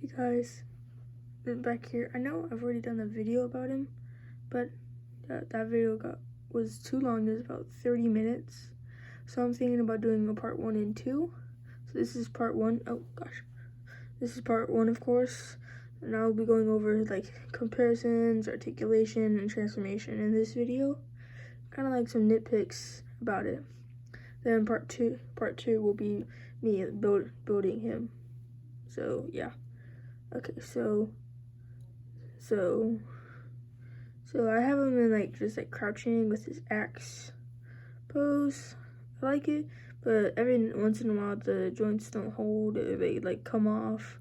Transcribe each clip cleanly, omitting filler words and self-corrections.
Hey guys, back here. I know I've already done a video about him, but that video was too long. It was about 30 minutes. So I'm thinking about doing a part 1 and 2. So this is part 1. Oh gosh. This is part 1, of course. And I'll be going over like comparisons, articulation, and transformation in this video. Kind of like some nitpicks about it. Then part two will be me building him. So yeah. Okay, so I have him in like just like crouching with his axe pose. I like it, but every once in a while the joints don't hold, or they like come off,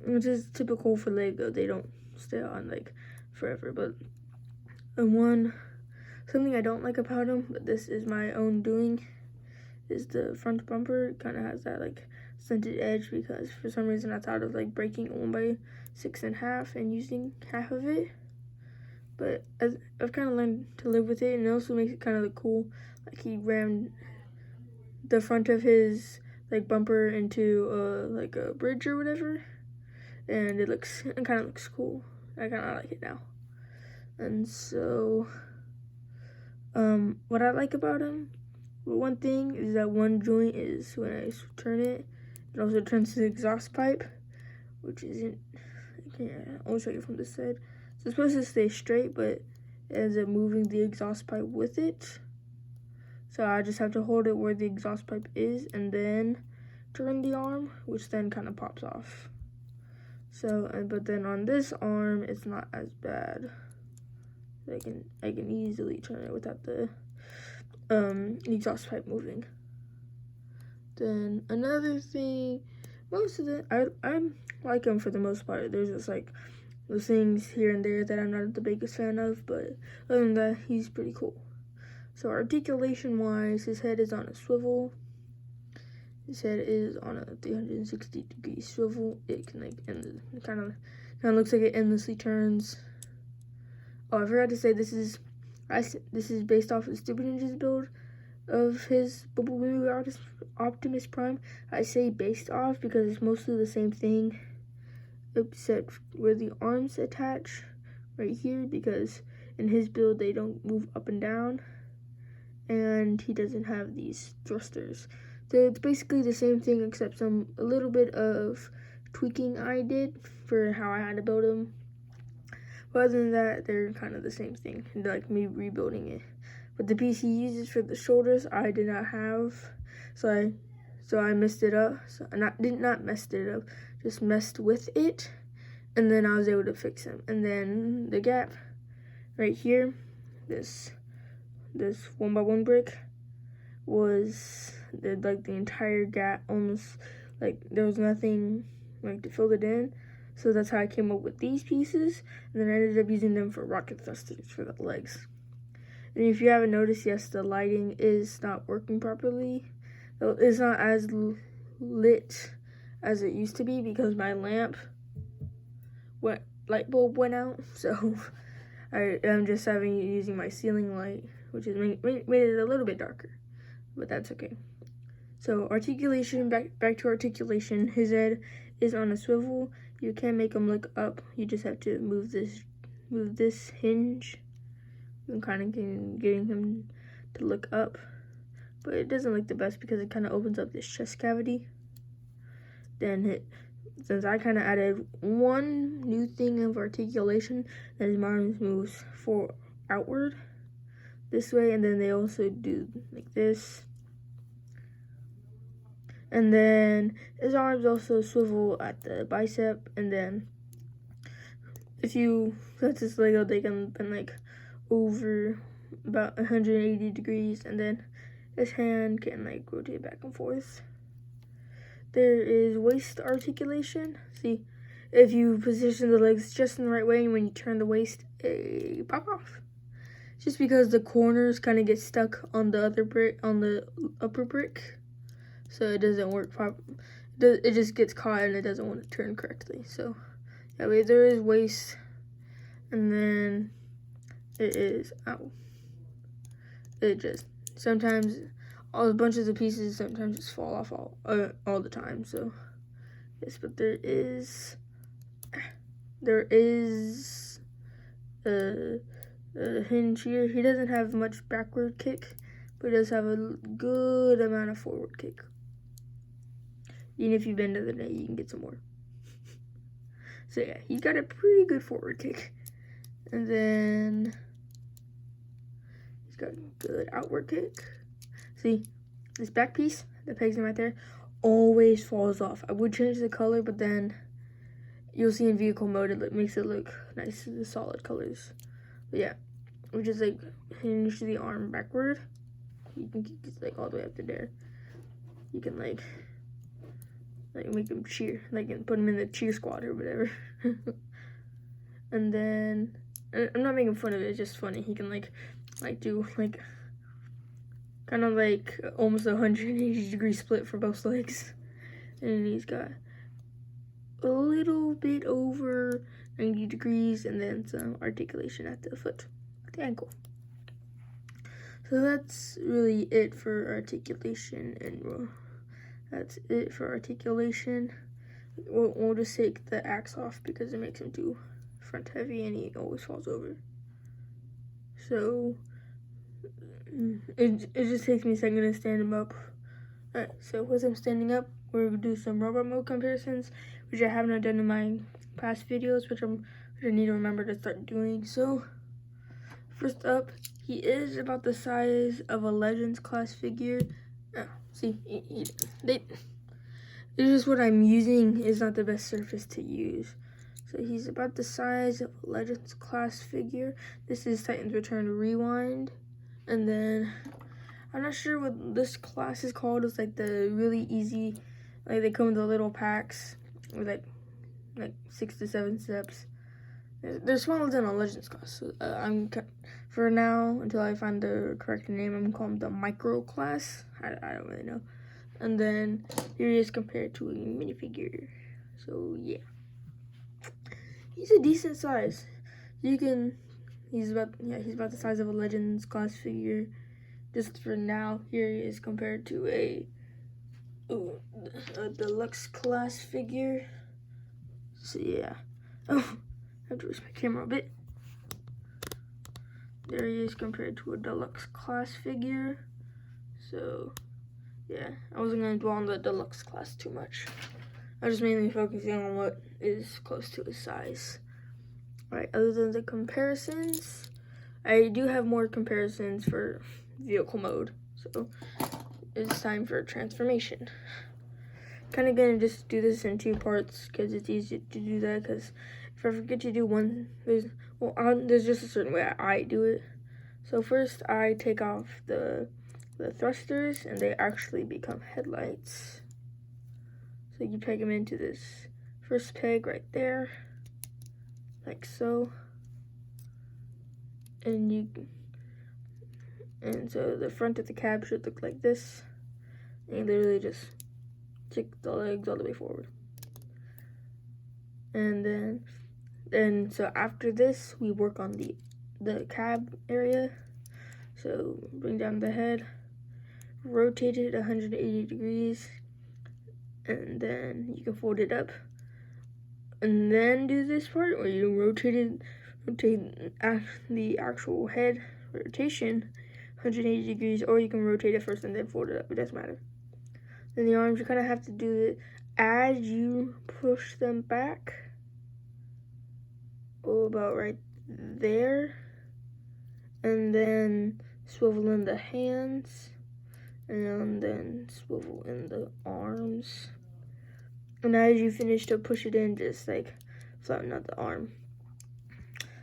which is typical for Lego. They don't stay on like forever. But something I don't like about him, but this is my own doing, is the front bumper. It kind of has that like slanted edge because for some reason I thought of like breaking 1x6 in half and using half of it. But I've kind of learned to live with it, and it also makes it kind of look cool. Like he rammed the front of his like bumper into like a bridge or whatever, and it kind of looks cool. I kind of like it now. And so, what I like about him, well, one thing is that one joint is when I turn it, it also turns to the exhaust pipe, which isn't. I'll show you from this side. So it's supposed to stay straight, but it ends up moving the exhaust pipe with it. So I just have to hold it where the exhaust pipe is and then turn the arm, which then kind of pops off. So, but then on this arm, it's not as bad. I can easily turn it without the exhaust pipe moving. Then another thing, most of I like them for the most part. There's just like the things here and there that I'm not the biggest fan of, but other than that, he's pretty cool. So articulation wise, his head is on a swivel. His head is on a 360-degree swivel. It can like kind of looks like it endlessly turns. Oh, I forgot to say this is based off of Stupid Ninja's build of his Bumblebee Optimus Prime. I say based off because it's mostly the same thing, except where the arms attach right here, because in his build they don't move up and down, and he doesn't have these thrusters. So it's basically the same thing except a little bit of tweaking I did for how I had to build him. But other than that, they're kind of the same thing, like me rebuilding it. But the piece he uses for the shoulders, I did not have, so I messed it up. So I did not messed it up, just messed with it, and then I was able to fix him. And then the gap right here, this 1x1 brick was like the entire gap, almost like there was nothing like to fill it in. So that's how I came up with these pieces, and then I ended up using them for rocket thrusters for the legs. And if you haven't noticed, yes, the lighting is not working properly. It's not as lit as it used to be because my light bulb went out. So I'm just using my ceiling light, which has made it a little bit darker, but that's okay. So articulation, back to articulation. His head is on a swivel. You can't make him look up. You just have to move this hinge. I'm kind of getting him to look up, but it doesn't look the best because it kind of opens up this chest cavity. Then since I kind of added one new thing of articulation, that his arms moves outward this way, and then they also do like this. And then his arms also swivel at the bicep, and then if you touch this Lego, they can bend like over about 180 degrees, and then his hand can like rotate back and forth. There is waist articulation. See, if you position the legs just in the right way, and when you turn the waist, they pop off. Just because the corners kind of get stuck on the upper brick, so it doesn't work properly. It just gets caught and it doesn't want to turn correctly. So that way there is waist, and then it is out. It just sometimes all the bunches of pieces sometimes just fall off all the time. So yes, but there is there is a hinge here. He doesn't have much backward kick, but he does have a good amount of forward kick. Even if you bend to the net, you can get some more. So yeah, he's got a pretty good forward kick. And then he's got a good outward kick. See, this back piece, the pegs right there, always falls off. I would change the color, but then you'll see in vehicle mode, it makes it look nice, the solid colors. But yeah, we just like hinge the arm backward. You can keep it like all the way up to there. You can like make him cheer, like put him in the cheer squad or whatever. And then I'm not making fun of it, it's just funny. He can like do like kind of like almost a 180-degree split for both legs. And he's got a little bit over 90 degrees and then some articulation at the foot, at the ankle. So that's really it for articulation, and that's it for articulation. We'll just take the axe off because it makes him too front heavy and he always falls over. So it just takes me a second to stand him up. Alright, so with him standing up, we're gonna do some robot mode comparisons, which I have not done in my past videos, which I need to remember to start doing. So first up, he is about the size of a Legends class figure. See, it's just what I'm using is not the best surface to use. So he's about the size of a Legends class figure. This is Titans Return Rewind. And then, I'm not sure what this class is called. It's like the really easy, like they come with the little packs with like 6 to 7 steps. They're smaller than a Legends class. So, for now, until I find the correct name, I'm calling them the micro class. I don't really know. And then here he is compared to a minifigure. So yeah, he's a decent size. He's about the size of a Legends class figure. Just for now, here he is compared to a deluxe class figure. So yeah. Oh, I have to raise my camera a bit. There he is compared to a deluxe class figure. So yeah, I wasn't going to dwell on the deluxe class too much. I was just mainly focusing on what is close to his size. Alright, other than the comparisons, I do have more comparisons for vehicle mode. So it's time for transformation. Kind of going to just do this in 2 parts because it's easy to do that. Because if I forget to do one, there's just a certain way I do it. So first I take off the thrusters and they actually become headlights. So you peg them into this first peg right there, like so. And so the front of the cab should look like this. And you literally just stick the legs all the way forward. And then so after this, we work on the cab area. So bring down the head, rotate it 180 degrees, and then you can fold it up. And then do this part where you rotate the actual head rotation 180 degrees, or you can rotate it first and then fold it up. It doesn't matter. Then the arms, you kind of have to do it as you push them back. About right there. And then swivel in the hands. And then swivel in the arms. And as you finish to push it in, just like flatten out the arm.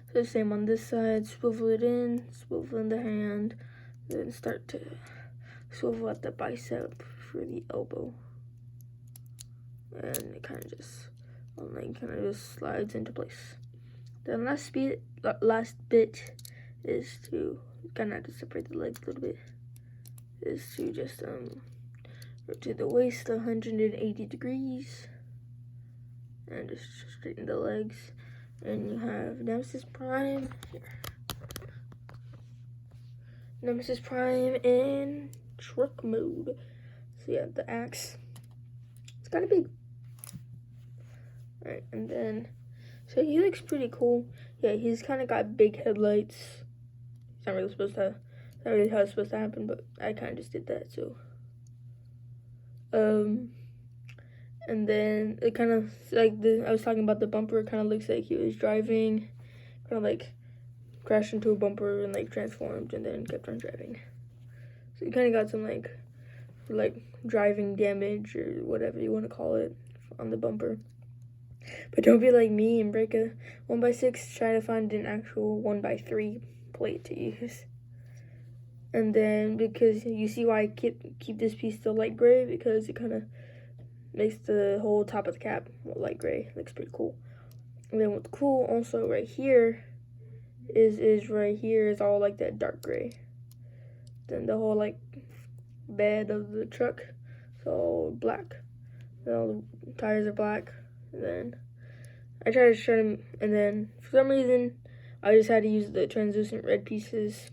So the same on this side, swivel it in, swivel in the hand, then start to swivel at the bicep for the elbow. And it kind of just slides into place. Then last bit is to kind of have to separate the legs a little bit. Is to just rotate the waist 180 degrees and just straighten the legs. And you have Nemesis Prime here. Nemesis Prime in truck mode. So you have the axe. It's kind of big. Alright, and then So he looks pretty cool. Yeah, he's kind of got big headlights. It's not really supposed to, not really how it's supposed to happen, but I kind of just did that. So, and then it kind of like I was talking about the bumper. It kind of looks like he was driving, kind of like crashed into a bumper and like transformed, and then kept on driving. So you kind of got some like driving damage or whatever you want to call it on the bumper. But don't be like me and break a 1x6. Try to find an actual 1x3 plate to use. And then because you see why I keep this piece still light gray, because it kind of makes the whole top of the cap light gray. Looks pretty cool. And then what's cool also right here is right here is all like that dark gray. Then the whole like bed of the truck is all black. And all the tires are black. And then I tried to shred them, and then for some reason I just had to use the translucent red pieces.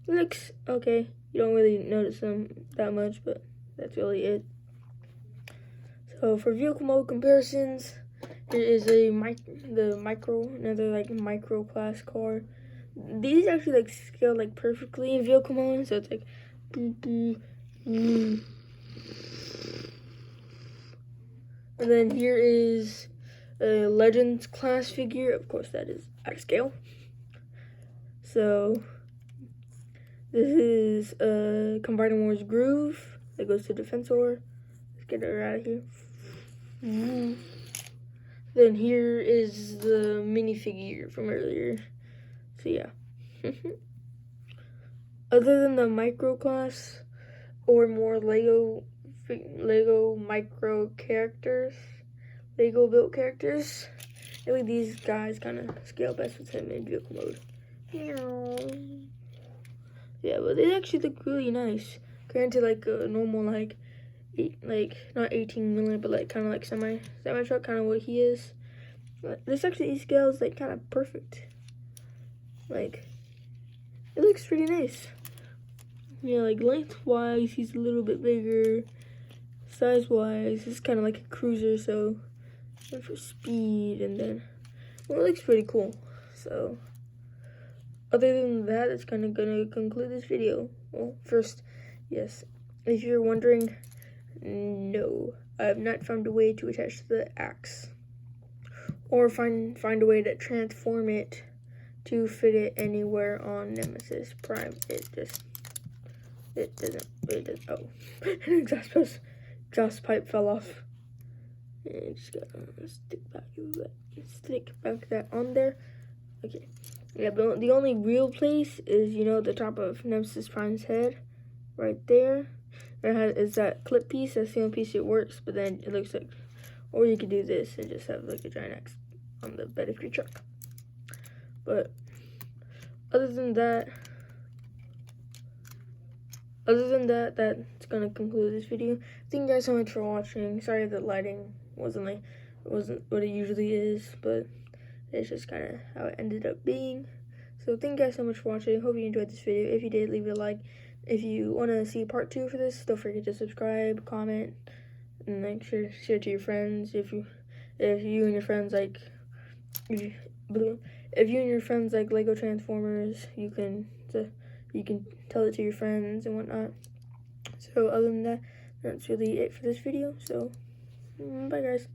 It looks okay. You don't really notice them that much, but that's really it. So for vehicle mode comparisons, here is another like micro class car. These actually like scale like perfectly in vehicle mode, so it's like boom, boom, boom. And then here is a Legends class figure. Of course, that is out of scale. So this is a Combining Wars Groove that goes to Defensor. Let's get her out of here. Then here is the minifigure from earlier. So yeah. Other than the micro class or more Lego micro characters, Lego built characters, I think these guys kind of scale best with him in vehicle mode. Yeah, but they actually look really nice compared to like a normal like not 18mm, but like kind of like semi truck, kind of what he is. But this actually scales like kind of perfect. Like it looks pretty nice. Yeah, like lengthwise he's a little bit bigger. Size wise, it's kind of like a cruiser, so for speed, and then well, it looks pretty cool. So other than that, it's kind of gonna conclude this video. Well, first, yes, if you're wondering, no, I have not found a way to attach the axe or find a way to transform it to fit it anywhere on Nemesis Prime. It doesn't. Oh, an exhaust pipe fell off. And just gotta stick back that on there. Okay. Yeah, but the only real place is, you know, the top of Nemesis Prime's head, right there. It is that clip piece. That's the only piece it works. But then it looks like, or you could do this and just have like a giant X on the bed of your truck. But other than that, that's gonna conclude this video. Thank you guys so much for watching. Sorry the lighting wasn't what it usually is, but it's just kind of how it ended up being. So thank you guys so much for watching. Hope you enjoyed this video. If you did, leave it a like. If you want to see part 2 for this, don't forget to subscribe, comment, and like share to your friends. If you and your friends like Lego Transformers, you can tell it to your friends and whatnot. So other than that, that's really it for this video. So bye guys.